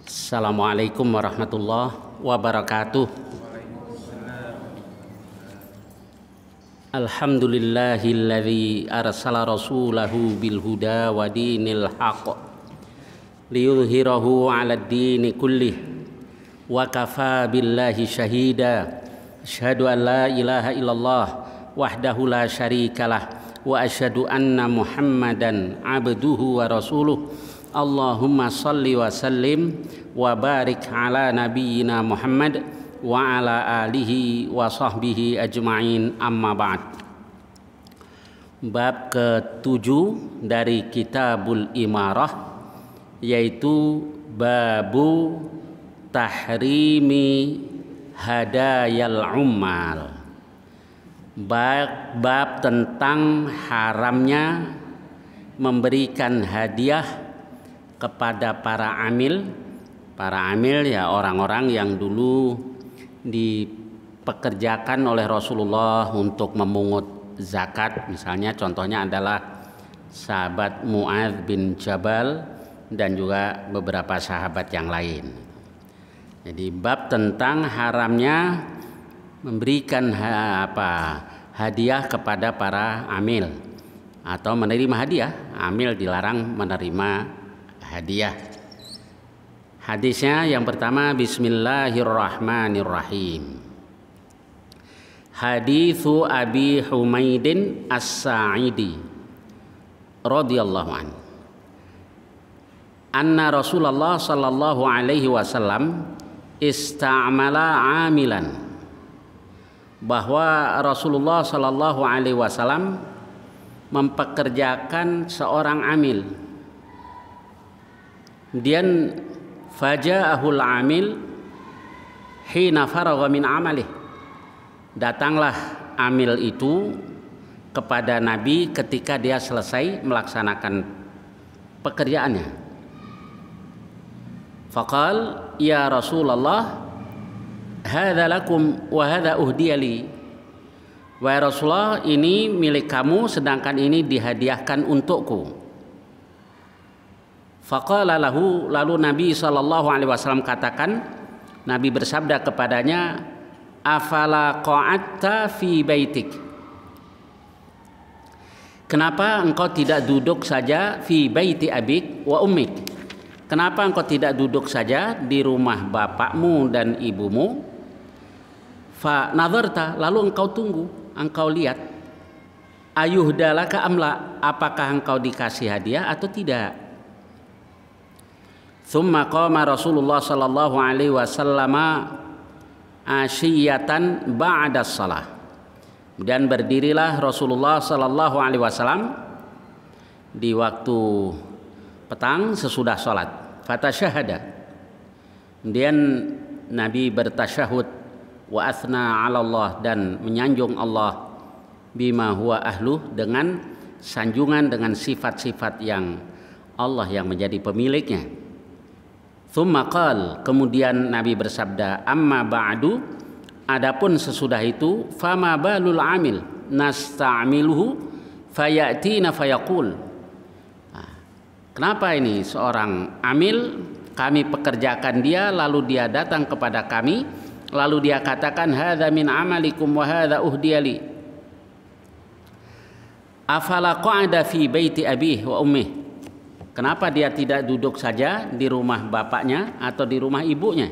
Assalamualaikum warahmatullahi wabarakatuh. Alhamdulillahilladzi arsala rasulahu bil huda wa dinil haqq liyudhhirahu 'alad dini kullih wa kafaa billahi syahida. Asyhadu an la ilaha illallah wahdahu la syarikalah wa asyhadu anna Muhammadan 'abduhu wa rasuluh. Allahumma salli wa sallim wa barik ala nabiyyina Muhammad wa ala alihi wa sahbihi ajma'in, amma ba'd. Bab ke-7 dari Kitabul Imarah, yaitu babu tahrimi hadayal ummal. Bab tentang haramnya memberikan hadiah kepada para amil. Para amil ya orang-orang yang dulu dipekerjakan oleh Rasulullah untuk memungut zakat. Misalnya contohnya adalah sahabat Mu'adz bin Jabal dan juga beberapa sahabat yang lain. Jadi bab tentang haramnya memberikan hadiah kepada para amil atau menerima hadiah. Amil dilarang menerima hadiah. Hadisnya yang pertama, bismillahirrahmanirrahim. Hadithu Abi Humaidin As-Sa'idi radhiyallahu anhu. Anna Rasulullah sallallahu alaihi wasallam ista'mala amilan. Bahwa Rasulullah sallallahu alaihi wasallam mempekerjakan seorang amil. Kemudian faja'ahul amil hina faragha min amalih. Datanglah amil itu kepada Nabi ketika dia selesai melaksanakan pekerjaannya. Faqal ya Rasulullah hadza lakum wa hadza uhdiyali. Wahai Rasulullah, ini milik kamu sedangkan ini dihadiahkan untukku. Faqala lahu, lalu Nabi SAW katakan, Nabi bersabda kepadanya, afala qa'atta fi baitik. Kenapa engkau tidak duduk saja fi baiti abik wa ummik? Kenapa engkau tidak duduk saja di rumah bapakmu dan ibumu? Fa nadharta, lalu engkau tunggu, engkau lihat. Ayuhdalaka amla, apakah engkau dikasih hadiah atau tidak? Tsumma qama Rasulullah sallallahu alaihi wasallam asyiyatan ba'da shalah. Dan berdirilah Rasulullah sallallahu alaihi wasallam di waktu petang sesudah salat. Fatasyahada. Kemudian Nabi bertasyahud wa athna 'ala Allah, dan menyanjung Allah bima huwa ahlu, dengan sanjungan dengan sifat-sifat yang Allah yang menjadi pemiliknya. Tsumma qal, kemudian Nabi bersabda, amma ba'du, adapun sesudah itu, fama balul amil nasta'miluhu fayatina fayaqul. Kenapa ini seorang amil kami pekerjakan dia, lalu dia datang kepada kami, lalu dia katakan hadza min amalikum wa hadza uhdiyali. Afala qa'ada fi baiti abih wa ummih. Kenapa dia tidak duduk saja di rumah bapaknya atau di rumah ibunya?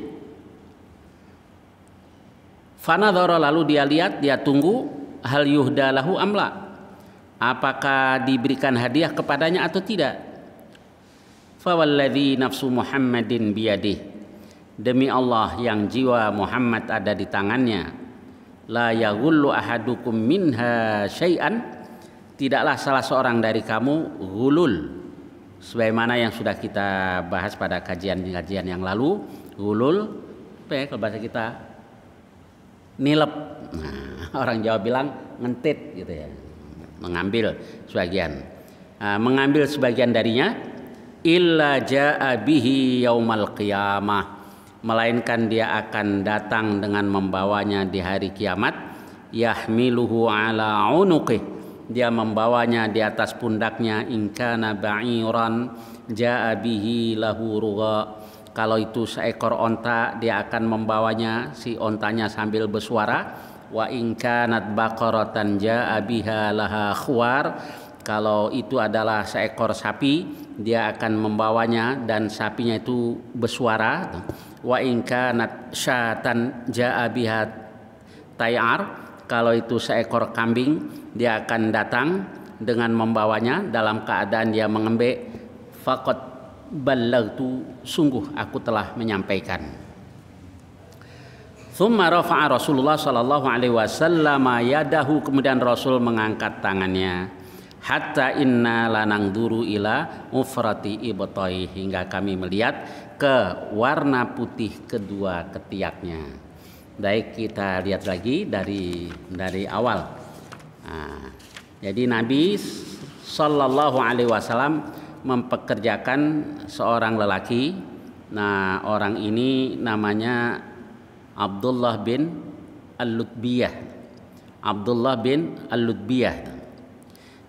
Fanadhara, lalu dia lihat, dia tunggu, hal yuhdalahu amla, apakah diberikan hadiah kepadanya atau tidak? Fawalladzi nafsu Muhammadin biyadih, demi Allah yang jiwa Muhammad ada di tangannya, la yaghullu ahadukum minha syai'an, tidaklah salah seorang dari kamu ghulul, sebagaimana yang sudah kita bahas pada kajian-kajian yang lalu. Gulul, apa ya kalau bahasa kita? Nilep. Nah, orang Jawa bilang ngentit gitu ya. Mengambil sebagian. Mengambil sebagian darinya. Illa ja'a bihi yaumal qiyamah. Melainkan dia akan datang dengan membawanya di hari kiamat. Yahmiluhu ala unuqih. Dia membawanya di atas pundaknya. In kana ba'iran ja'a bihi lahu rugha. kalau itu seekor onta dia akan membawanya, si ontanya sambil bersuara. Wa in kanat baqaratan jaa biha laha khuwar, kalau itu adalah seekor sapi dia akan membawanya dan sapinya itu bersuara. Wa in kanat syatan jaa biha tayar, kalau itu seekor kambing dia akan datang dengan membawanya dalam keadaan dia mengembek. Faqad ballagtu, sungguh aku telah menyampaikan. Tsumma rafa'a Rasulullah sallallahu alaihi wasallam yadahu, kemudian Rasul mengangkat tangannya. Hatta inna lanangduru ila ufrati ibtai, hingga kami melihat ke warna putih kedua ketiaknya. Baik, kita lihat lagi dari awal. Nah, jadi Nabi sallallahu alaihi wasallam mempekerjakan seorang lelaki. Nah, orang ini namanya Abdullah bin Al-Lutbiyah. Abdullah bin Al-Lutbiyah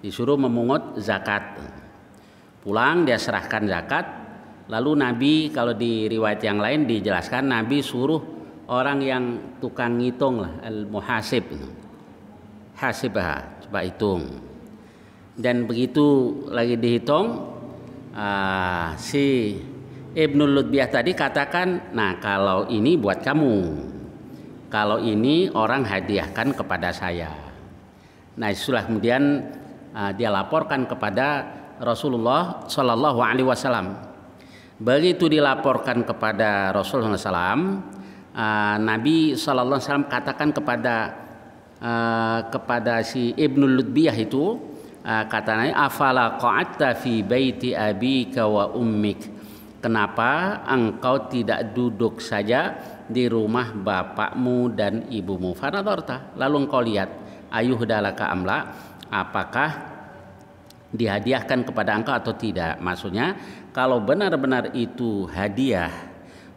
disuruh memungut zakat. Pulang dia serahkan zakat. Lalu Nabi, kalau di riwayat yang lain dijelaskan, Nabi suruh orang yang tukang ngitung lah, al-muhasib. Hasibah, coba hitung. Dan begitu lagi dihitung, si Ibnul Lutbiyah tadi katakan, nah kalau ini buat kamu, kalau ini orang hadiahkan kepada saya. Nah itulah kemudian dia laporkan kepada Rasulullah Shallallahu Alaihi Wasallam. Begitu dilaporkan kepada Rasulullah SAW, Nabi Shallallahu Alaihi Wasallam katakan kepada si Ibnul Lutbiyah itu, katanya, afala qa'atta fi baiti abika wa ummik, kenapa engkau tidak duduk saja di rumah bapakmu dan ibumu? Fanadharta, lalu engkau lihat, ayuhdalaka amla, apakah dihadiahkan kepada engkau atau tidak. Maksudnya kalau benar-benar itu hadiah,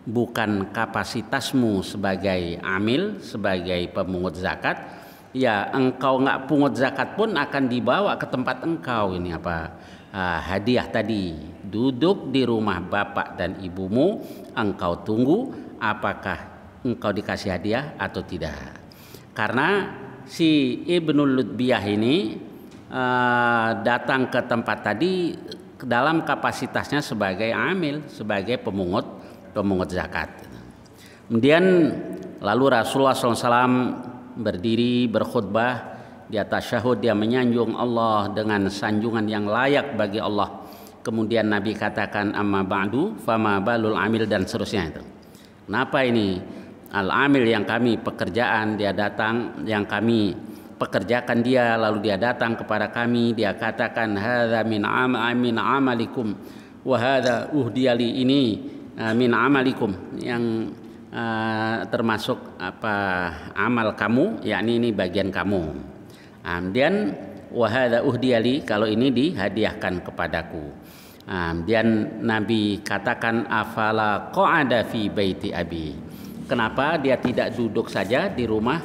bukan kapasitasmu sebagai amil, sebagai pemungut zakat, ya engkau nggak pungut zakat pun akan dibawa ke tempat engkau. Ini apa? Hadiah tadi, duduk di rumah bapak dan ibumu, engkau tunggu apakah engkau dikasih hadiah atau tidak. Karena si Ibnul Lutbiyah ini datang ke tempat tadi dalam kapasitasnya sebagai amil, sebagai pemungut zakat. Kemudian lalu Rasulullah SAW berdiri berkhutbah. Di atas syahud dia menyanjung Allah dengan sanjungan yang layak bagi Allah. Kemudian Nabi katakan, amma ba'du fama balul amil, dan seterusnya itu. Kenapa ini al-amil yang kami pekerjaan, dia datang, yang kami pekerjakan dia, lalu dia datang kepada kami, dia katakan hadza min amalikum wa hadza uhdiyali, ini min amalikum, yang termasuk apa amal kamu, yakni ini bagian kamu. Kemudian wa hadza uhdiyali, kalau ini dihadiahkan kepadaku. Kemudian Nabi katakan afala qa'ada fi baiti abi, kenapa dia tidak duduk saja di rumah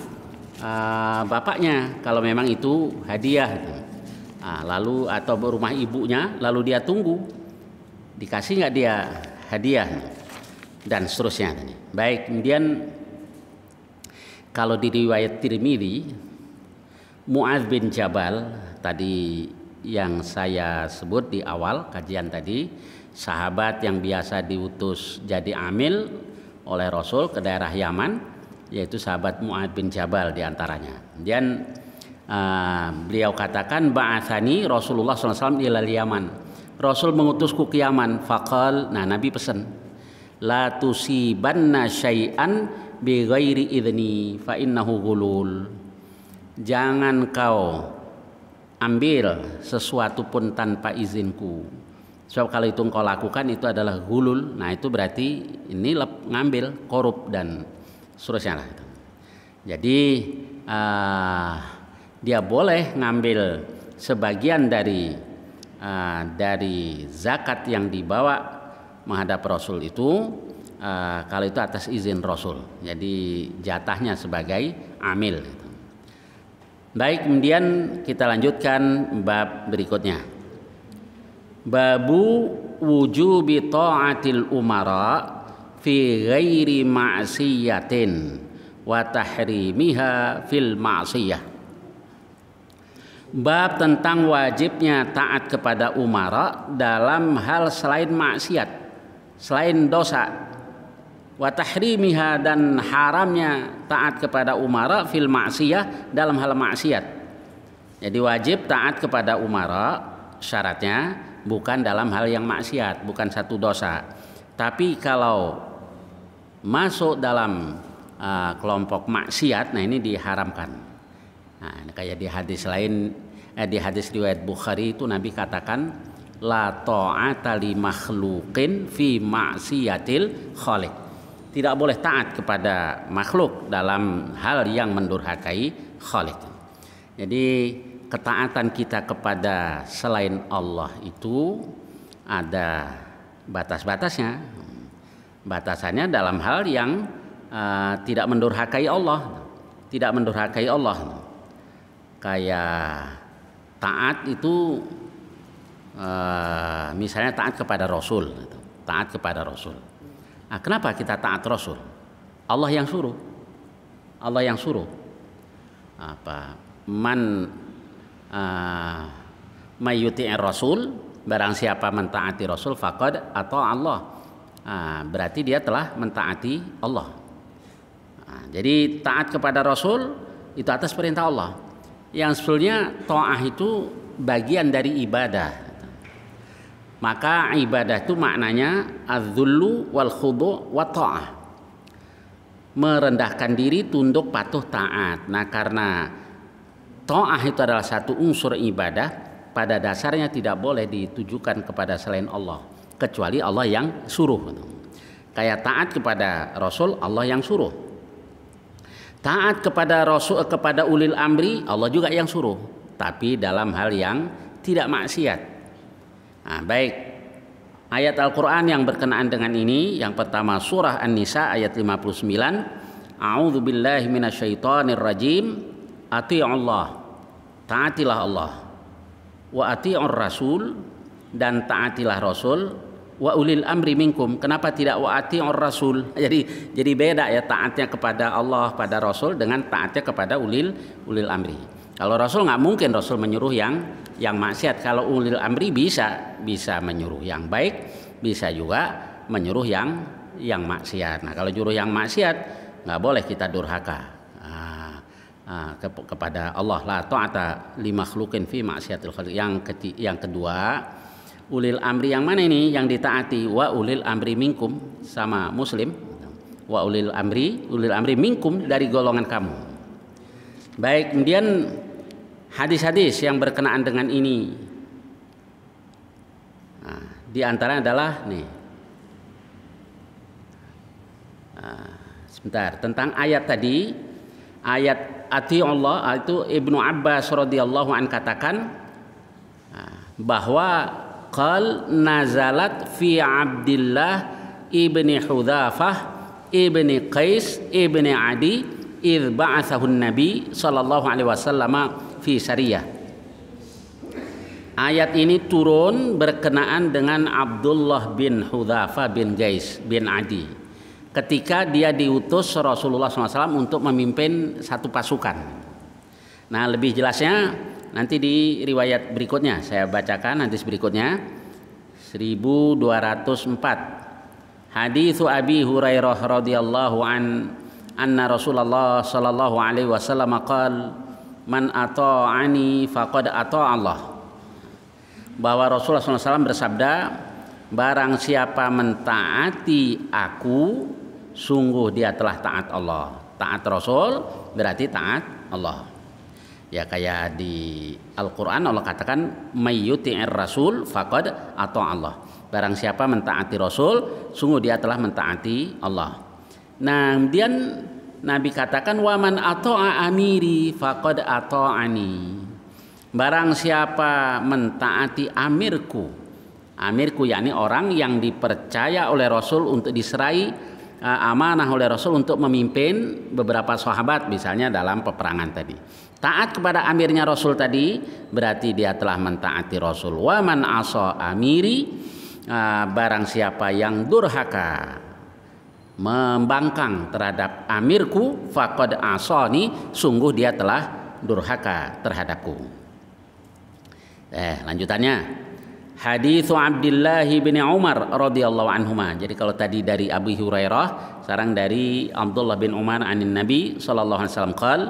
bapaknya kalau memang itu hadiah, lalu atau rumah ibunya, lalu dia tunggu dikasih nggak dia hadiah, dan seterusnya. Baik, kemudian kalau di riwayat Tirmidzi, Mu'adz bin Jabal tadi yang saya sebut di awal kajian tadi, sahabat yang biasa diutus jadi amil oleh Rasul ke daerah Yaman, yaitu sahabat Mu'adz bin Jabal diantaranya. Dan beliau katakan, ba'atsani Rasulullah SAW ilal Yaman, Rasul mengutusku ke Yaman. Faqal, nah Nabi pesan, la tusibanna syai'an bi ghairi idzni fa innahu ghulul, jangan kau ambil sesuatu pun tanpa izinku, sebab kalau itu engkau lakukan itu adalah ghulul. Nah itu berarti ini ngambil, korup dan seterusnya lah. Jadi dia boleh ngambil sebagian dari zakat yang dibawa menghadap Rasul itu, kalau itu atas izin Rasul, jadi jatahnya sebagai amil. Baik, kemudian kita lanjutkan bab berikutnya. Babu wujubi ta'atil umara fi ghairi ma'siyatin wa tahrimiha fil ma'siyah. Bab tentang wajibnya taat kepada umara dalam hal selain maksiat, selain dosa. Wa tahrimiha, dan haramnya taat kepada umara fil ma'siyah, dalam hal maksiat. Jadi wajib taat kepada umara, syaratnya bukan dalam hal yang maksiat, bukan satu dosa. Tapi kalau masuk dalam kelompok maksiat, nah ini diharamkan. Nah, kayak di hadis lain, di hadis riwayat Bukhari itu Nabi katakan la ta'ata li makhluqin fi ma'siyatil khaliq. Tidak boleh taat kepada makhluk dalam hal yang mendurhakai Khalik. Jadi ketaatan kita kepada selain Allah itu ada batas-batasnya. Batasannya dalam hal yang tidak mendurhakai Allah, tidak mendurhakai Allah. Kayak taat itu misalnya taat kepada Rasul, taat kepada Rasul. Nah, kenapa kita taat Rasul? Allah yang suruh. Allah yang suruh. Apa? Man mayyuti'ir Rasul, barang siapa mentaati Rasul faqad ata Allah. Berarti dia telah mentaati Allah. Jadi taat kepada Rasul itu atas perintah Allah. Yang sebetulnya ta'ah itu bagian dari ibadah. Maka ibadah itu maknanya az-zullu wal khudu' wa ta'ah. Merendahkan diri, tunduk, patuh, taat. Nah, karena ta'ah itu adalah satu unsur ibadah, pada dasarnya tidak boleh ditujukan kepada selain Allah, kecuali Allah yang suruh. Kayak taat kepada Rasul, Allah yang suruh. Taat kepada Rasul, kepada ulil amri, Allah juga yang suruh, tapi dalam hal yang tidak maksiat. Nah, baik, ayat Al-Quran yang berkenaan dengan ini, yang pertama surah An-Nisa ayat 59, A'udzu billahi minasyaitonir rajim, ati'ullah, taatilah Allah, wa ati'ur rasul, dan taatilah Rasul, wa ulil amri minkum. Kenapa tidak wa ati'ur rasul? Jadi beda ya, taatnya kepada Allah, pada Rasul, dengan taatnya kepada ulil amri. Kalau Rasul nggak mungkin Rasul menyuruh yang maksiat. Kalau ulil amri bisa menyuruh yang baik, bisa juga menyuruh yang maksiat. Nah, kalau nyuruh yang maksiat nggak boleh kita durhaka kepada Allah. La ta'ata li makhluqin fi maksiatil khaliq. Yang kedua, ulil amri yang mana ini yang ditaati? Wa ulil amri minkum, sama Muslim. Wa ulil amri minkum, dari golongan kamu. Baik, kemudian hadis-hadis yang berkenaan dengan ini, di antara adalah sebentar, tentang ayat tadi, ayat ati'ullah, itu Ibnu Abbas radhiyallahu an katakan bahwa qal nazalat fi Abdillah ibni Hudzafah ibni Qais ibni Adi idh ba'athahun Nabi sallallahu alaihi wasallam fi Sariyah. Ayat ini turun berkenaan dengan Abdullah bin Hudzafah bin Qais bin Adi, ketika dia diutus Rasulullah SAW untuk memimpin satu pasukan. Nah, lebih jelasnya nanti di riwayat berikutnya, saya bacakan hadis berikutnya 1204. Hadits Abi Hurairah radhiyallahu anna Rasulullah sallallahu alaihi wasallam qala man ata'ani faqad ata'a Allah. Bahwa Rasulullah SAW bersabda, barang siapa mentaati aku, sungguh dia telah taat Allah. Taat Rasul berarti taat Allah. Ya, kayak di Al-Quran Allah katakan mayyuti'ir rasul faqad ata'a Allah. Barang siapa mentaati Rasul, sungguh dia telah mentaati Allah. Nah, kemudian Nabi katakan waman ata'a amiri faqad ata'ani. Barang siapa mentaati amirku, yakni orang yang dipercaya oleh Rasul untuk diserai amanah oleh Rasul untuk memimpin beberapa sahabat, misalnya dalam peperangan tadi. Taat kepada amirnya Rasul tadi berarti dia telah mentaati Rasul. Waman asa amiri, barang siapa yang durhaka membangkang terhadap amirku, faqad asani, sungguh dia telah durhaka terhadapku. Lanjutannya hadits Abdullah bin Umar radhiyallahu anhuma. Jadi kalau tadi dari Abu Hurairah, sekarang dari Abdullah bin Umar anin Nabi sallallahu alaihi wasallam qal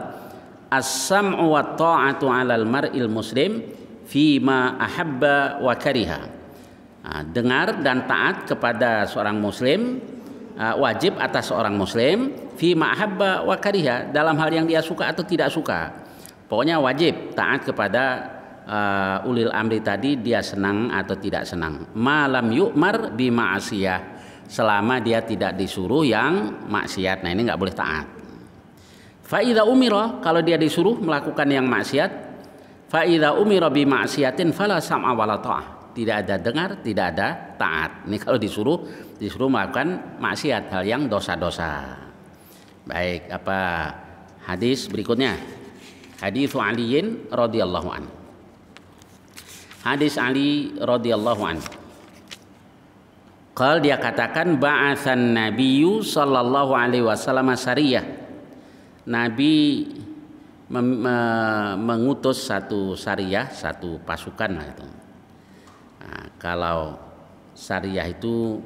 as-sam'u wa ta'atu 'alal mar'il muslim fima ahabba wa kariha. Dengar dan taat kepada seorang muslim wajib atas seorang muslim fima ahabba wa kariha, dalam hal yang dia suka atau tidak suka. Pokoknya wajib taat kepada ulil amri tadi, dia senang atau tidak senang. Malam yu'mar bi ma'asiyah, selama dia tidak disuruh yang maksiat. Nah, ini nggak boleh taat. Fa idza umira, kalau dia disuruh melakukan yang maksiat, fa idza umira bi ma'siyatin fala sam'a wala ta'ah, tidak ada dengar, tidak ada taat. Ini kalau disuruh melakukan maksiat, hal yang dosa-dosa. Baik, apa hadis berikutnya? Hadits Aliin radhiyallahu anhu. Hadis Ali radhiyallahu anhu. Qal, dia katakan ba'atsan nabiyyu sallallahu alaihi wasallam sariyah. Nabi mengutus satu sariyah, satu pasukan lah itu. Kalau sariyah itu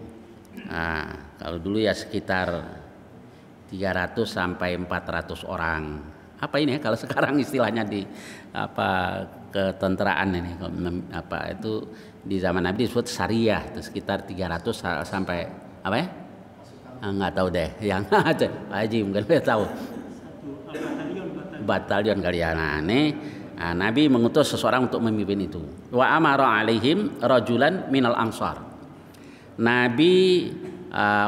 kalau dulu ya sekitar 300 sampai 400 orang. Apa ini ya kalau sekarang istilahnya di ketenteraan ini, itu di zaman Nabi disebut sariyah, itu sekitar 300 sampai apa ya? Nggak tahu deh, yang Pak Haji mungkin tahu. Batalion kali ya. Nah, ini Nabi mengutus seseorang untuk memimpin itu. Wa amara alaihim rajulan minal ansar. Nabi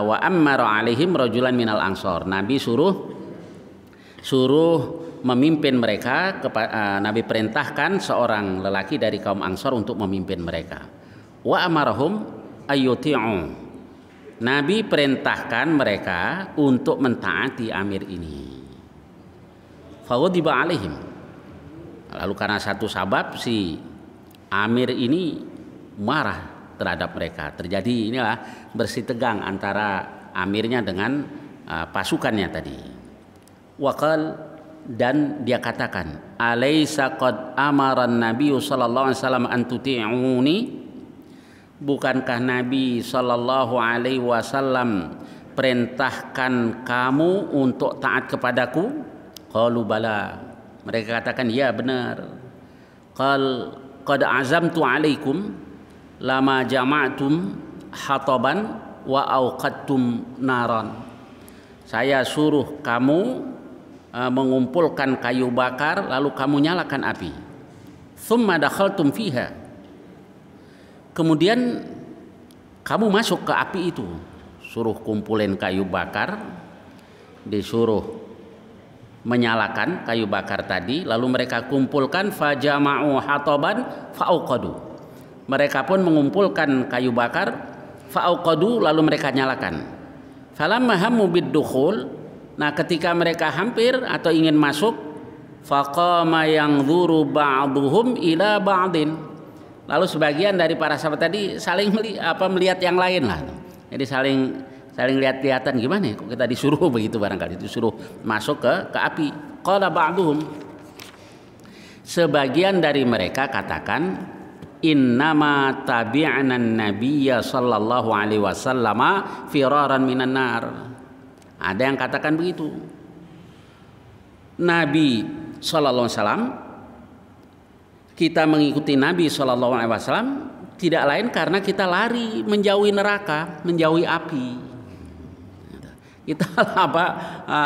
wa amara alaihim rajulan minal ansar. Nabi suruh memimpin mereka. Nabi perintahkan seorang lelaki dari kaum Ansar untuk memimpin mereka. Wa amarahum ayyuti'u. Nabi perintahkan mereka untuk mentaati amir ini. Faghadiba alaihim. Lalu karena satu sebab si amir ini marah terhadap mereka. Terjadi inilah bersih tegang antara amirnya dengan pasukannya tadi. Waqal, dan dia katakan, alaisa qad amara an-nabiy sallallahu alaihi wasallam an tuti'uni, bukankah Nabi sallallahu alaihi wasallam perintahkan kamu untuk taat kepadaku? Qalu bala, mereka katakan ya benar. Qal qad azamtu alaikum lama jama'tum hataban wa auqadtum naran. Saya suruh kamu mengumpulkan kayu bakar, lalu kamu nyalakan api. Tsumma dakhaltum fiha. Kemudian kamu masuk ke api itu. Suruh kumpulin kayu bakar, disuruh menyalakan kayu bakar tadi, lalu mereka kumpulkan fajama'u hataban fauqadu. Mereka pun mengumpulkan kayu bakar fauqadu, lalu mereka nyalakan. Falamma hammu bid-dukhul, nah ketika mereka hampir atau ingin masuk, faqama yanzuru ba'duhum ila ba'din, lalu sebagian dari para sahabat tadi saling melihat yang lain lah. Jadi saling lihat-lihatan, gimana ya kok kita disuruh begitu, barangkali disuruh masuk ke api. Qala ba'duhum, sebagian dari mereka katakan, innama tabi'ana an-nabiyya sallallahu alaihi wasallam firaran minan nar. Ada yang katakan begitu. Nabi sallallahu alaihi wasallam, kita mengikuti Nabi sallallahu alaihi wasallam tidak lain karena kita lari menjauhi neraka, menjauhi api. Kita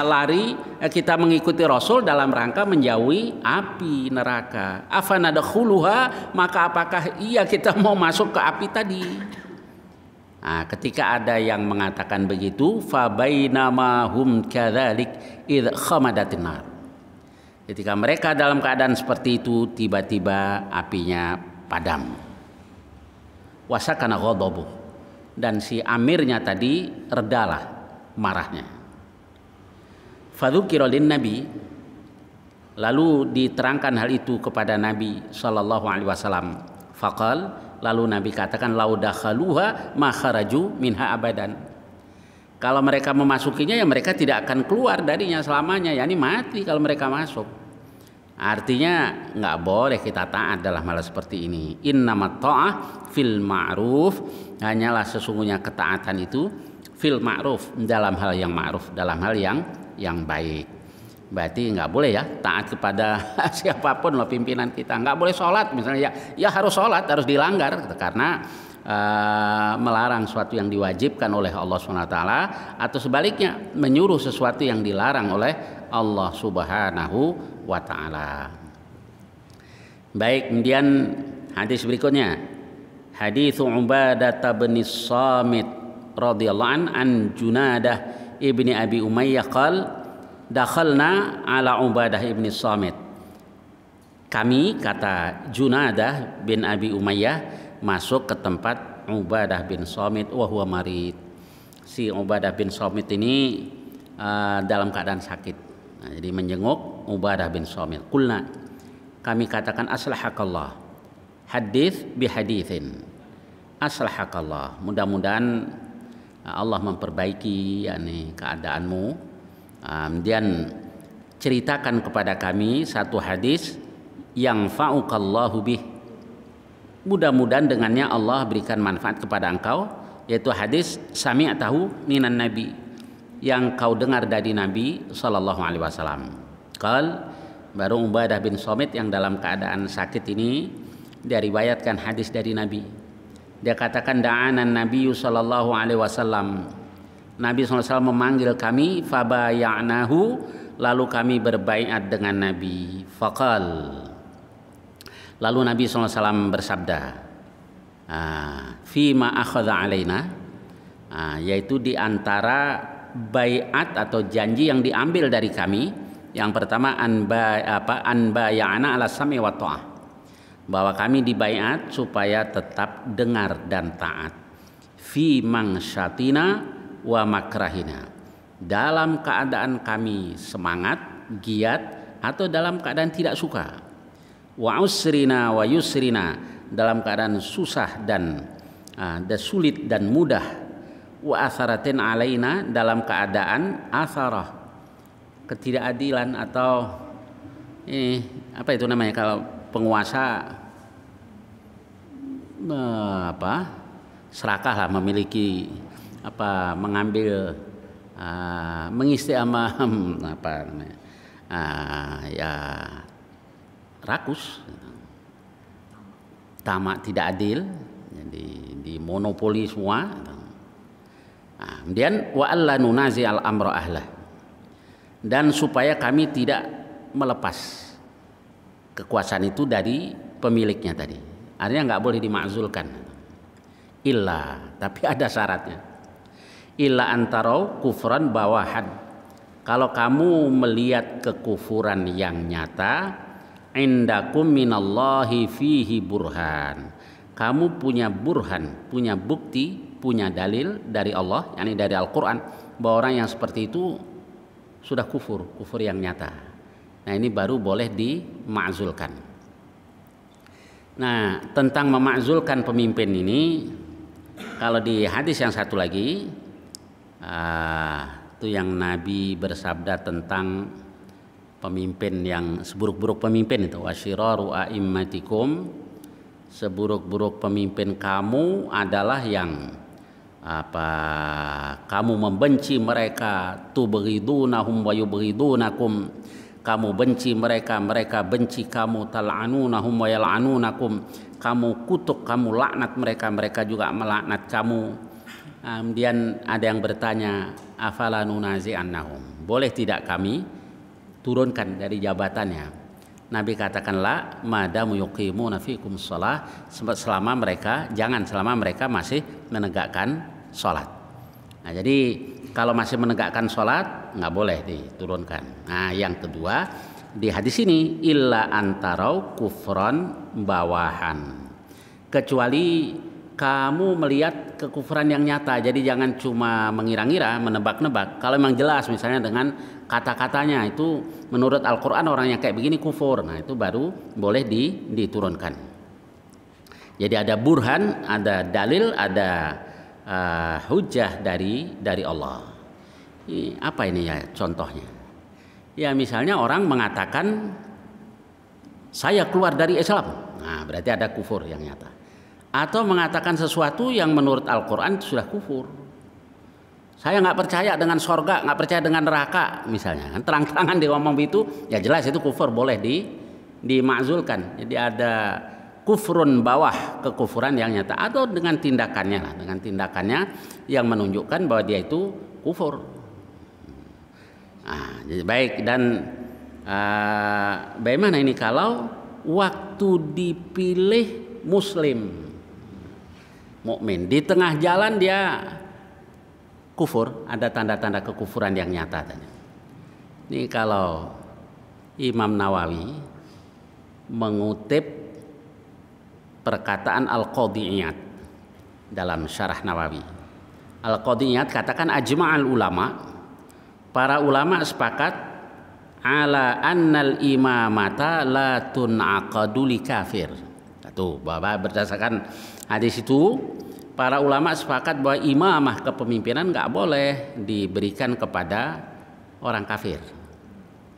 lari, kita mengikuti Rasul dalam rangka menjauhi api neraka. Afanadkhuluha, maka apakah iya kita mau masuk ke api tadi? Nah, ketika ada yang mengatakan begitu, fa bainama hum kadzalik id khamadatin nar. Ketika mereka dalam keadaan seperti itu, tiba-tiba apinya padam. Wasakana ghadabu, dan si amirnya tadi redalah marahnya. Fadzukira lin nabi, lalu diterangkan hal itu kepada Nabi sallallahu alaihi wasallam. Faqal, lalu Nabi katakan, lau dakhaluha ma kharaju minha abadan. Kalau mereka memasukinya ya mereka tidak akan keluar darinya selamanya, yakni mati kalau mereka masuk. Artinya nggak boleh kita taat dalam hal seperti ini. Innamat ta'ah fil ma'ruf, hanyalah sesungguhnya ketaatan itu fil ma'ruf, dalam hal yang ma'ruf, dalam hal yang baik. Berarti nggak boleh ya taat kepada siapapun loh pimpinan kita. Nggak boleh sholat misalnya, ya harus sholat, harus dilanggar karena melarang sesuatu yang diwajibkan oleh Allah SWT, atau sebaliknya menyuruh sesuatu yang dilarang oleh Allah Subhanahu wa Ta'ala. Baik, kemudian hadis berikutnya, hadis Ubadah bin Samit radhiyallahu an Junadah ibni Abi Umayyah qal dakhalna ala Ubadah ibni Samit. Kami, kata Junadah bin Abi Umayyah, masuk ke tempat Ubadah bin Samit wa huwa marid. Si Ubadah bin Samit ini dalam keadaan sakit. Nah, jadi menjenguk Ubadah bin Samit. Qulna, kami katakan aslahakallah, hadits bi haditsin. Aslahakallah, mudah-mudahan Allah memperbaiki yakni keadaanmu. Kemudian ceritakan kepada kami satu hadis yang fa'ukallahu bih, mudah-mudahan dengannya Allah berikan manfaat kepada engkau, yaitu hadis sami'tahu minan nabi, yang kau dengar dari Nabi sallallahu alaihi wasallam. Qal, baru Ubadah bin Samit yang dalam keadaan sakit ini dia riwayatkan hadis dari Nabi. Dia katakan da'ana Nabi sallallahu alaihi wasallam, Nabi SAW memanggil kami, fabaya'nahu, lalu kami berbaiat dengan Nabi. Faqal, lalu Nabi SAW bersabda, fima akhadha alaina, yaitu di antara baiat atau janji yang diambil dari kami. Yang pertama anbaya'ana ala sami wa ta'ah, bahwa kami dibaiat supaya tetap dengar dan taat. Fi mangsyatina wa makrahina, dalam keadaan kami semangat, giat, atau dalam keadaan tidak suka. Wa usrina wa yusrina, dalam keadaan susah dan sulit dan mudah. Wa atharatin alaina, dalam keadaan atharah, ketidakadilan atau apa itu namanya kalau penguasa serakah lah, memiliki mengambil mengistiamah ya rakus, tamak, tidak adil, jadi dimonopoli semua. Kemudian wa alla nunazi al amra ahlah, dan supaya kami tidak melepas kekuasaan itu dari pemiliknya tadi. Artinya nggak boleh dimakzulkan. Illa, tapi ada syaratnya. Illa antarau kufran bawahan, kalau kamu melihat kekufuran yang nyata, indakum minallahi fihi burhan, kamu punya burhan, punya bukti, punya dalil dari Allah, yakni dari Al-Quran, bahwa orang yang seperti itu sudah kufur yang nyata. Nah, ini baru boleh dimakzulkan. Nah, tentang memakzulkan pemimpin ini, kalau di hadis yang satu lagi, itu yang Nabi bersabda tentang pemimpin yang seburuk-buruk pemimpin itu, wasyiraru a'immatikum, seburuk-buruk pemimpin kamu adalah yang kamu membenci mereka, tubghidunahum wa yubghidunakum, kamu benci mereka, mereka benci kamu, tal'anunahum wa yal'anunakum, kamu kutuk, kamu laknat mereka, mereka juga melaknat kamu. Kemudian ada yang bertanya, afala nunazi'annahum, boleh tidak kami turunkan dari jabatannya? Nabi katakan, la madamu yuqimuna fikum shalah, selama mereka, jangan selama mereka masih menegakkan sholat. Nah, jadi kalau masih menegakkan sholat nggak boleh diturunkan. Nah, yang kedua di hadis ini, illa antarau kufran bawahan, kecuali kamu melihat kekufuran yang nyata. Jadi jangan cuma mengira-ngira, menebak-nebak. Kalau memang jelas misalnya dengan kata-katanya itu menurut Al-Quran orang yang kayak begini kufur, nah itu baru boleh diturunkan. Jadi ada burhan, ada dalil, ada hujah dari Allah. Ini apa ini ya contohnya? Ya misalnya orang mengatakan saya keluar dari Islam, nah berarti ada kufur yang nyata. Atau mengatakan sesuatu yang menurut Al-Quran sudah kufur. Saya nggak percaya dengan sorga, nggak percaya dengan neraka, misalnya kan terang-terangan dia ngomong itu, ya jelas itu kufur, boleh dimakzulkan. Jadi ada kufrun bawah kekufuran yang nyata, atau dengan tindakannya lah, dengan tindakannya yang menunjukkan bahwa dia itu kufur. Nah, jadi baik. Dan bagaimana ini kalau waktu dipilih muslim mukmin, di tengah jalan dia kufur, ada tanda-tanda kekufuran yang nyata. Ini kalau Imam Nawawi mengutip perkataan Al-Qadhi Iyad dalam Syarah Nawawi. Al-Qadhi Iyad katakan ajma'al ulama, para ulama sepakat ala annal imamata la tun'aqadu li kafir. Satu, bahwa berdasarkan hadis itu para ulama sepakat bahwa imamah kepemimpinan nggak boleh diberikan kepada orang kafir.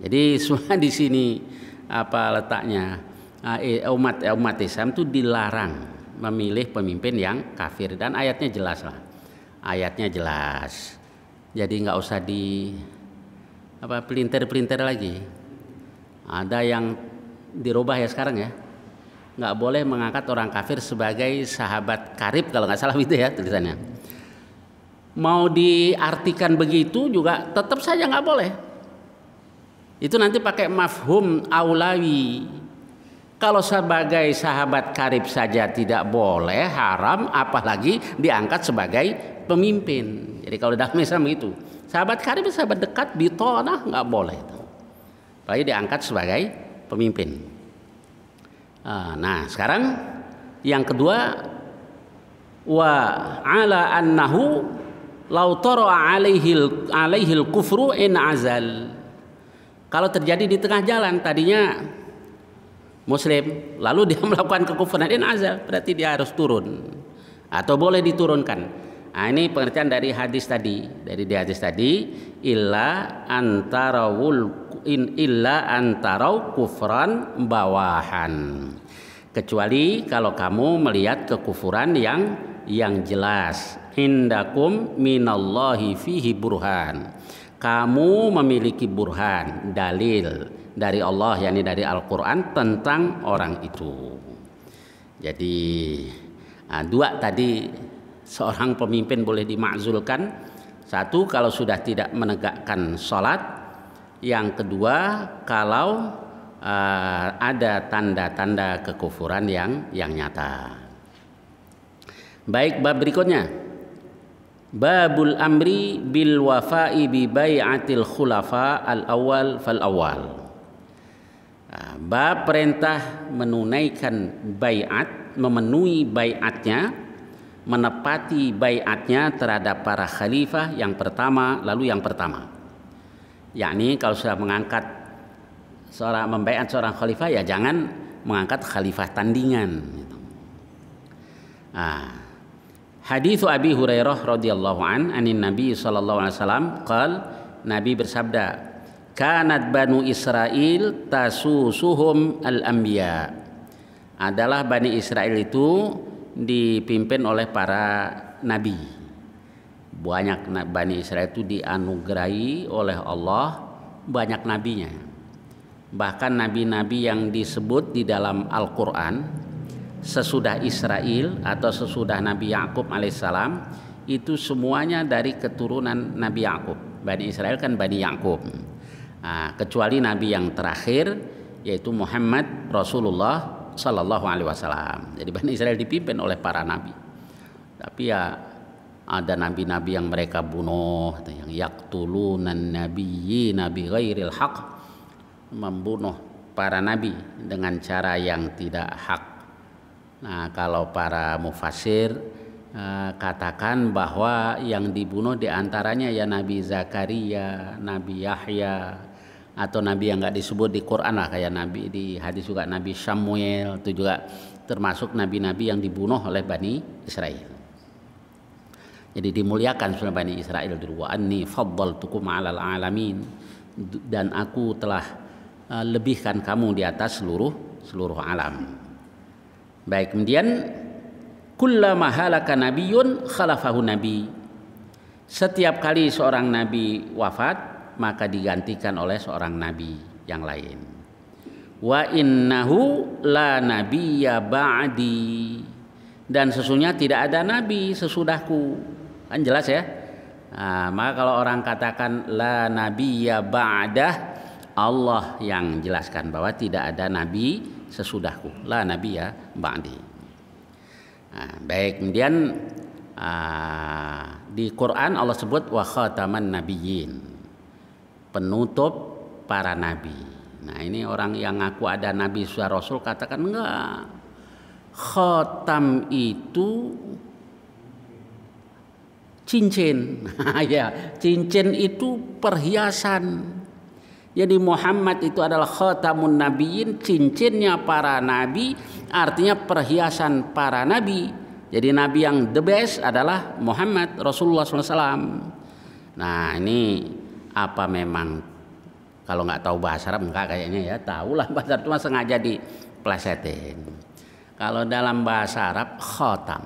Jadi semua di sini apa letaknya, umat Islam itu dilarang memilih pemimpin yang kafir, dan ayatnya jelas lah. Ayatnya jelas. Jadi nggak usah pelintir-pelintir lagi. Ada yang dirubah ya sekarang ya. Nggak boleh mengangkat orang kafir sebagai sahabat karib, kalau nggak salah itu ya tulisannya. Mau diartikan begitu juga tetap saja nggak boleh. Itu nanti pakai mafhum aulawi. Kalau sebagai sahabat karib saja tidak boleh, haram, apalagi diangkat sebagai pemimpin. Jadi kalau dalam Islam itu sahabat karib, sahabat dekat, bitonah nggak boleh. Apalagi diangkat sebagai pemimpin. Nah sekarang yang kedua, wa ala annahu law tara alaihil kufru in azal. Kalau terjadi di tengah jalan, tadinya muslim lalu dia melakukan kekufuran in azal, berarti dia harus turun atau boleh diturunkan. Nah ini pengertian dari hadis tadi, illa antarau kufran bawahan, kecuali kalau kamu melihat kekufuran yang jelas. Indakum minallahi fihi burhan, kamu memiliki burhan, dalil dari Allah, yakni dari Al-Quran tentang orang itu. Jadi dua tadi, seorang pemimpin boleh dimakzulkan. Satu, kalau sudah tidak menegakkan sholat. Yang kedua, kalau ada tanda-tanda kekufuran yang nyata. Baik, bab berikutnya, babul amri bil wafa'i bi bai'atil khulafa al awal fal awal. Bab perintah menunaikan bai'at, memenuhi bai'atnya, menepati bai'atnya terhadap para khalifah yang pertama lalu yang pertama. Yakni kalau sudah mengangkat membaiat seorang khalifah, ya jangan mengangkat khalifah tandingan. Hadits Abi Hurairah radhiyallahu anin Nabi sallallahu alaihi wasallam qala, Nabi bersabda, kanat banu Israil tasusuhum al-anbiya. Adalah Bani Israel itu dipimpin oleh para nabi. Banyak Bani Israel itu dianugerahi oleh Allah banyak nabinya. Bahkan nabi-nabi yang disebut di dalam Al-Quran sesudah Israel atau sesudah Nabi Yakub alaihissalam itu semuanya dari keturunan Nabi Yakub. Bani Israel kan Bani Yakub. Kecuali nabi yang terakhir yaitu Muhammad Rasulullah Sallallahu Alaihi Wasallam. Jadi Bani Israel dipimpin oleh para nabi. Tapi ya ada nabi-nabi yang mereka bunuh, yang yaqtulunan nabiyyina bighairil haq, membunuh para nabi dengan cara yang tidak hak. Nah, kalau para mufassir katakan bahwa yang dibunuh diantaranya ya Nabi Zakaria, Nabi Yahya, atau nabi yang nggak disebut di Quran lah, kayak nabi di hadis juga Nabi Samuel, itu juga termasuk nabi-nabi yang dibunuh oleh Bani Israel. Jadi dimuliakan sudah Bani Israel dulu. Wa anni faddaltukum 'alal 'alamin, dan aku telah lebihkan kamu di atas seluruh alam. Baik, kemudian kullama halaka nabiyyun khalafahu nabi. Setiap kali seorang nabi wafat, maka digantikan oleh seorang nabi yang lain. Wa innahu la nabiyya ba'di, dan sesungguhnya tidak ada nabi sesudahku. Kan jelas ya. Nah, maka kalau orang katakan la nabiyya ba'dah, Allah yang jelaskan bahwa tidak ada nabi sesudahku. La nabiyya ba'di. Nah, baik, kemudian di Quran Allah sebut wa khataman nabiyyin, penutup para nabi. Nah, ini orang yang ngaku ada nabi sudah rasul katakan enggak. Khatam itu cincin. Ya, cincin itu perhiasan. Jadi Muhammad itu adalah khatamun nabiyyin, cincinnya para nabi, artinya perhiasan para nabi. Jadi nabi yang the best adalah Muhammad Rasulullah SAW. Nah, ini apa memang kalau nggak tahu bahasa Arab enggak kayaknya ya, tahulah bahasa Arab, cuma sengaja diplesetin. Kalau dalam bahasa Arab khatam,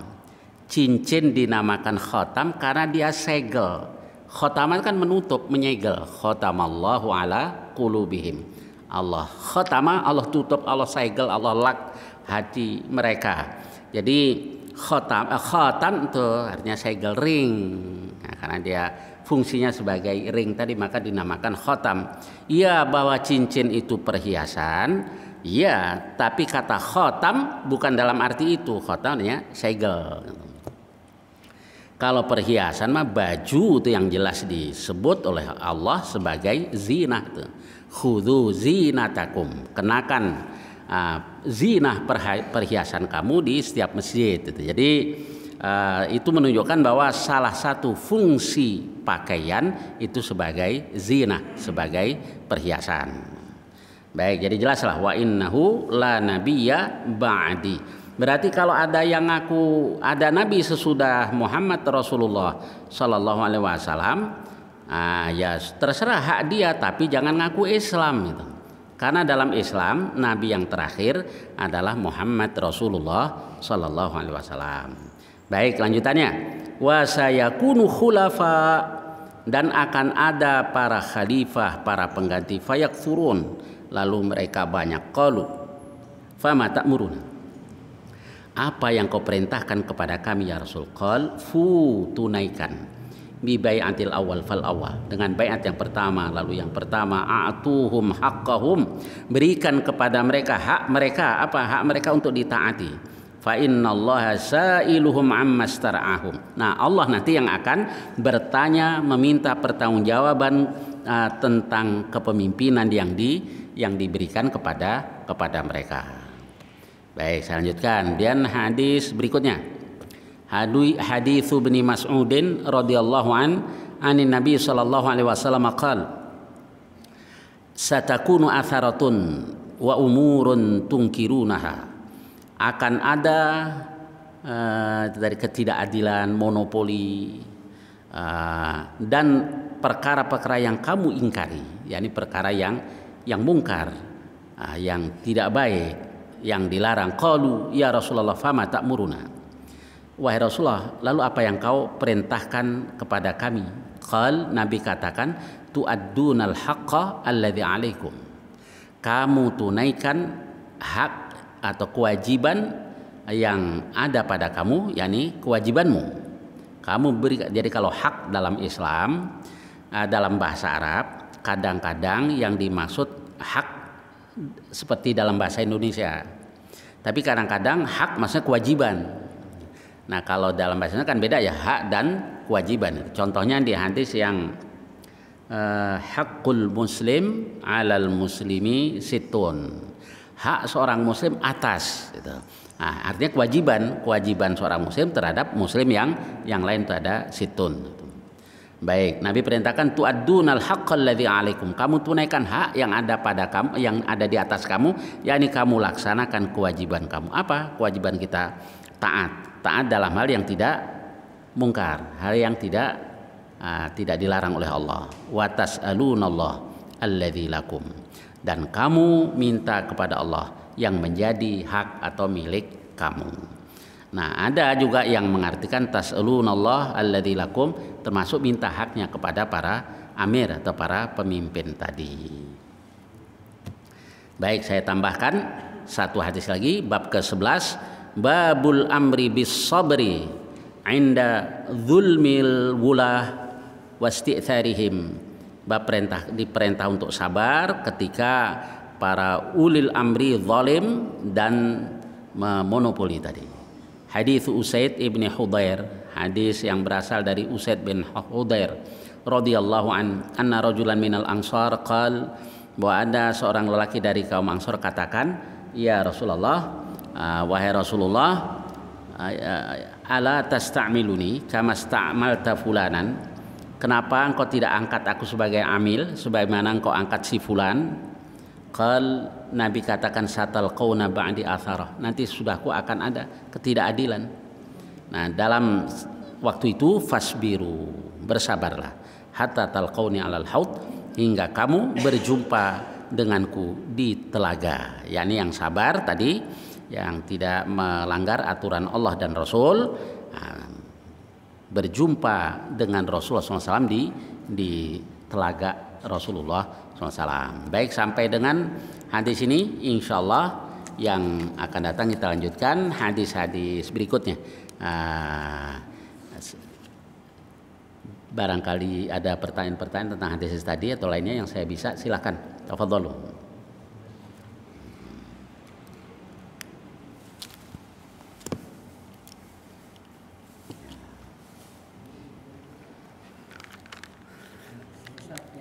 cincin dinamakan khatam karena dia segel. Khotaman kan menutup, menyegel. Khotamallahu ala qulubihim. Allah khotama, Allah tutup, Allah segel, Allah lak hati mereka. Jadi khatam itu artinya segel, ring. Nah, karena dia fungsinya sebagai ring tadi, maka dinamakan khatam. Iya, bahwa cincin itu perhiasan, iya, tapi kata khatam bukan dalam arti itu. Khatamnya segel. Kalau perhiasan mah baju itu yang jelas disebut oleh Allah sebagai zinah. Khudhu zinatakum, kenakan zinah perhiasan kamu di setiap masjid. Jadi itu menunjukkan bahwa salah satu fungsi pakaian itu sebagai zinah, sebagai perhiasan. Baik, jadi jelaslah wa innahu la nabiyya ba'di. Berarti kalau ada yang ngaku ada nabi sesudah Muhammad Rasulullah Sallallahu Alaihi Wasallam, ya terserah hak dia, tapi jangan ngaku Islam gitu. Karena dalam Islam nabi yang terakhir adalah Muhammad Rasulullah Sallallahu Alaihi Wasallam. Baik, lanjutannya wa sayakunu khulafa, dan akan ada para khalifah, para pengganti, fayakthurun, lalu mereka banyak. Qalu fama ta'muruna, apa yang kau perintahkan kepada kami ya Rasul? Qal fu, tunaikan, bi bai'atil awal fal awal, dengan bai'at yang pertama, lalu yang pertama, a'tuhum haqqahum, berikan kepada mereka hak mereka. Apa hak mereka? Untuk ditaati. Fa innallaha sa'iluhum amma stara'ahum. Nah, Allah nanti yang akan bertanya, meminta pertanggungjawaban tentang kepemimpinan yang diberikan kepada mereka. Baik, saya lanjutkan. Dan hadis berikutnya, hadis Ibnu Mas'udin radhiyallahu anin Nabi sallallahu alaihi wasallam qala satakunu atharatun wa umurun tunkirunaha, akan ada dari ketidakadilan, monopoli, dan perkara-perkara yang kamu ingkari, yakni perkara yang mungkar, yang tidak baik, yang dilarang. Qalu ya Rasulullah fama ta'muruna, wahai Rasulullah, lalu apa yang kau perintahkan kepada kami? Qal, Nabi katakan, tu'addunal haqqa alladzi 'alaikum, kamu tunaikan hak atau kewajiban yang ada pada kamu, yakni kewajibanmu. Kamu beri. Jadi kalau hak dalam Islam, dalam bahasa Arab, kadang-kadang yang dimaksud hak seperti dalam bahasa Indonesia, tapi kadang-kadang hak maksudnya kewajiban. Nah, kalau dalam bahasa kan beda ya, hak dan kewajiban. Contohnya di hadis yang hakul muslim alal muslimi situn, hak seorang muslim atas gitu. Nah, artinya kewajiban seorang muslim terhadap muslim yang lain itu ada situn. Baik, Nabi perintahkan tu'addunal haqqal ladzi 'alaikum, kamu tunaikan hak yang ada pada kamu, yang ada di atas kamu, yakni kamu laksanakan kewajiban kamu. Apa kewajiban kita? Taat dalam hal yang tidak mungkar, hal yang tidak dilarang oleh Allah. Wa tas'alunallah alladzi lakum, dan kamu minta kepada Allah yang menjadi hak atau milik kamu. Nah, ada juga yang mengartikan tas'alunallah alladzi lakum termasuk minta haknya kepada para amir atau para pemimpin tadi. Baik, saya tambahkan satu hadis lagi, bab ke-11, babul amri bis sabri inda zulmil wulah wasti'tharihim. Bab diperintah untuk sabar ketika para ulil amri zalim dan memonopoli tadi. Hadis Usaid ibni Hudair, hadis yang berasal dari Usaid bin Hudair radhiyallahu anna rajulan minal ansar qal, bahwa ada seorang lelaki dari kaum Ansar katakan, ya Rasulullah, wahai Rasulullah, ala tasta'miluni kama sta'malta fulanan, kenapa engkau tidak angkat aku sebagai amil sebagaimana engkau angkat si fulan? Qal, Nabi katakan, satalqauna ba'di atharah, nanti sudahku akan ada ketidakadilan. Nah, dalam waktu itu fasbiru, bersabarlah, hatta talqauni alal haud, hingga kamu berjumpa denganku di telaga. yakni yang sabar tadi, yang tidak melanggar aturan Allah dan Rasul, berjumpa dengan Rasulullah SAW di telaga Rasulullah SAW. Baik, sampai dengan hadis ini, insya Allah yang akan datang kita lanjutkan hadis-hadis berikutnya. Barangkali ada pertanyaan-pertanyaan tentang hadis tadi atau lainnya yang saya bisa, silakan. Tafadhalu.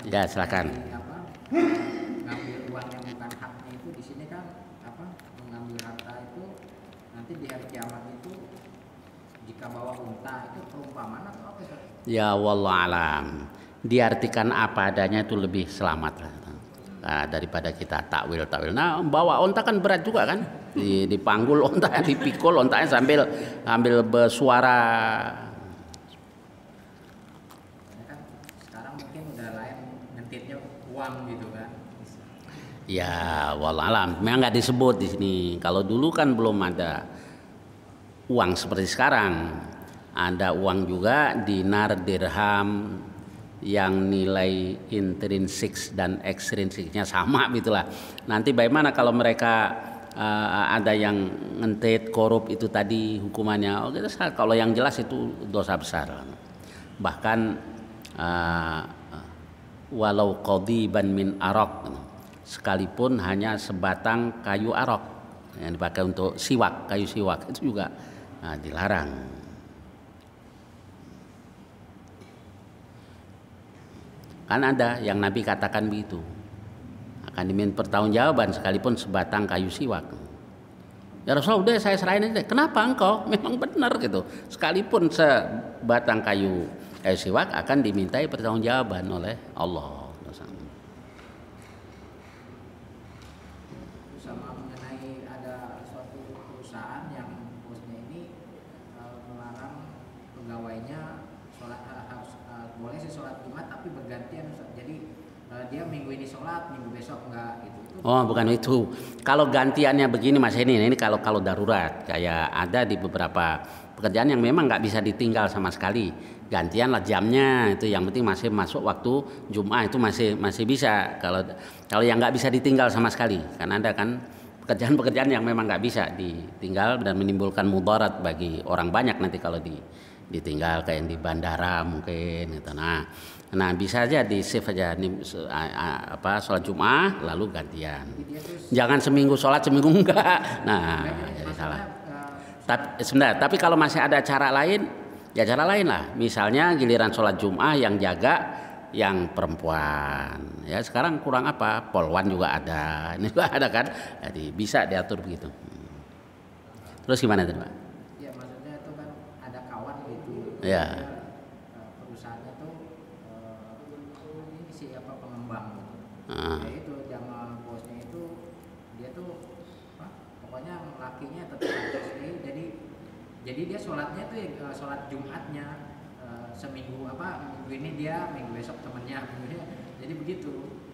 Ya, silakan. Ngambil uang yang bukan haknya itu di sini kan mengambil harta itu nanti di hari kiamat itu jika bawa unta itu perumpamaan atau apa? Ya wallahualam, diartikan apa adanya itu lebih selamat daripada kita takwil. Nah, bawa onta kan berat juga kan, dipanggul onta, dipikul ontanya sambil bersuara. Kan sekarang mungkin udah lain ngentitnya uang gitu kan. Ya wallahualam, memang nggak disebut di sini. Kalau dulu kan belum ada uang seperti sekarang. Ada uang juga, dinar, dirham, yang nilai intrinsik dan ekstrinsiknya sama gitulah. Nanti bagaimana kalau mereka ada yang ngentit, korup itu tadi hukumannya? Kalau yang jelas itu dosa besar. Bahkan walau qadiban min arok, sekalipun hanya sebatang kayu arok yang dipakai untuk siwak, kayu siwak itu juga dilarang. Kan ada yang Nabi katakan begitu, akan diminta pertanggungjawaban sekalipun sebatang kayu siwak. Ya Rasulullah, udah saya serahin aja. Kenapa engkau? Memang benar gitu. Sekalipun sebatang kayu siwak akan dimintai pertanggungjawaban oleh Allah. Sama mengenai ada suatu perusahaan yang bosnya ini melarang pegawainya sholat, harus boleh sih sholat Jumat tapi bergantian. Jadi dia minggu ini sholat, minggu besok enggak gitu. Oh, bukan itu. Kalau gantiannya begini Mas ini kalau darurat, kayak ada di beberapa pekerjaan yang memang nggak bisa ditinggal sama sekali. Gantian lah jamnya, itu yang penting masih masuk waktu Jumat, itu masih bisa. Kalau yang nggak bisa ditinggal sama sekali, kan ada kan pekerjaan-pekerjaan yang memang nggak bisa ditinggal dan menimbulkan mudarat bagi orang banyak nanti kalau ditinggal, kayak yang di bandara mungkin gitu. Nah bisa aja di save aja sholat Jumat lalu gantian. Jangan seminggu sholat seminggu enggak. Nah, jadi salah. Tapi kalau masih ada cara lain, ya cara lain lah. Misalnya giliran sholat Jumat yang jaga yang perempuan. Ya sekarang kurang apa? Polwan juga ada. Ini juga ada kan. Jadi bisa diatur begitu. Terus gimana tadi Pak? Ya maksudnya itu kan ada kawan gitu. Ya. Perusahaannya tuh ini siapa pengembang gitu. Ya itu sama bosnya itu dia tuh pokoknya lakinya tetap harus jadi Jadi dia sholatnya tuh sholat Jumatnya seminggu minggu ini dia, minggu besok temennya, jadi begitu.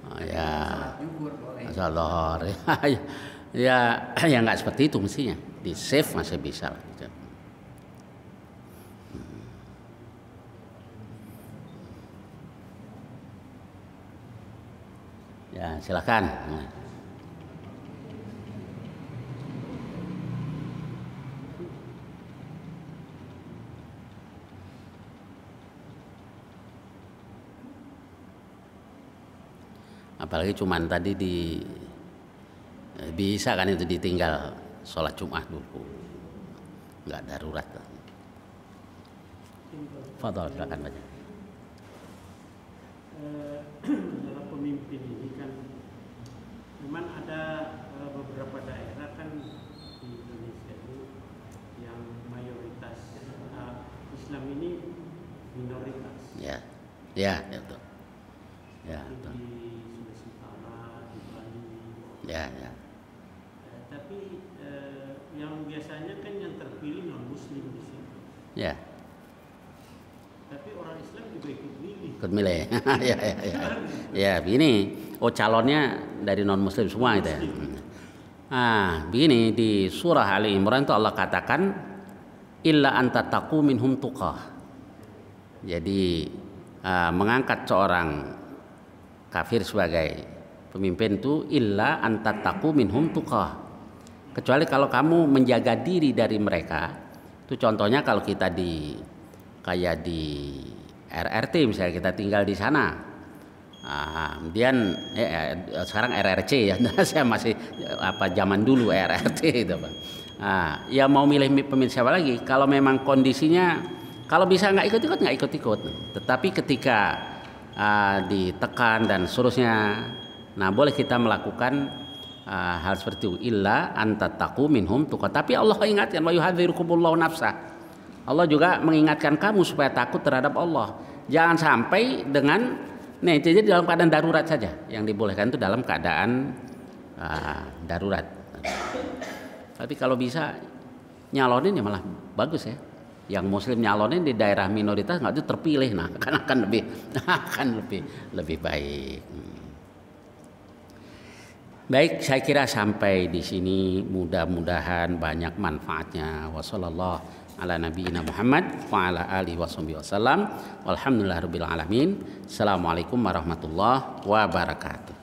Oh, ya. Sholat zuhur boleh. Sholat lohor ya ya nggak seperti itu mestinya, di save masih bisa lah. Ya silakan. Apalagi cuman tadi bisa kan itu ditinggal sholat Jumat dulu, nggak darurat. Fadhol, silakan baca. Dalam pemimpin ini kan memang ada beberapa daerah kan di Indonesia ini yang mayoritas Islam ini minoritas. Ya, ya, betul. Ya, betul. Di Sulawesi Utara, di Bali. Ya, ya. Tapi yang biasanya kan yang terpilih non Muslim di situ. Ya. Tapi orang Islam juga ikut milih. Ikut milih. Ya, ya, ya. Ya, begini. Oh, calonnya dari non Muslim semua itu ya. Begini di surah Ali Imran itu Allah katakan illa anta taqu minhum tuqah. Jadi mengangkat seorang kafir sebagai pemimpin itu illa anta taqu minhum tuqah. Kecuali kalau kamu menjaga diri dari mereka. Itu contohnya kalau kita kayak di RRT misalnya, kita tinggal di sana. Kemudian sekarang RRC ya. Saya masih zaman dulu RRT itu, Pak. Ya mau milih pemimpin siapa lagi? Kalau memang kondisinya, kalau bisa nggak ikut-ikut nggak ikut-ikut. Tetapi ketika ditekan dan seterusnya, nah boleh kita melakukan hal seperti itu. Illa anta taqu minhum tuqa. Tapi Allah ingatkan wa yuhadzirukumullahu nafsah. Allah juga mengingatkan kamu supaya takut terhadap Allah. Jangan sampai jadi dalam keadaan darurat saja. Yang dibolehkan itu dalam keadaan darurat. Tapi kalau bisa nyalonin ya malah bagus ya. Yang Muslim nyalonin di daerah minoritas nggak itu terpilih, nah akan lebih baik. Baik, saya kira sampai di sini mudah-mudahan banyak manfaatnya. Wassallallahu ala nabiyina Muhammad wa ala alihi wasallam. Walhamdulillahirabbil alamin. Assalamualaikum warahmatullahi wabarakatuh.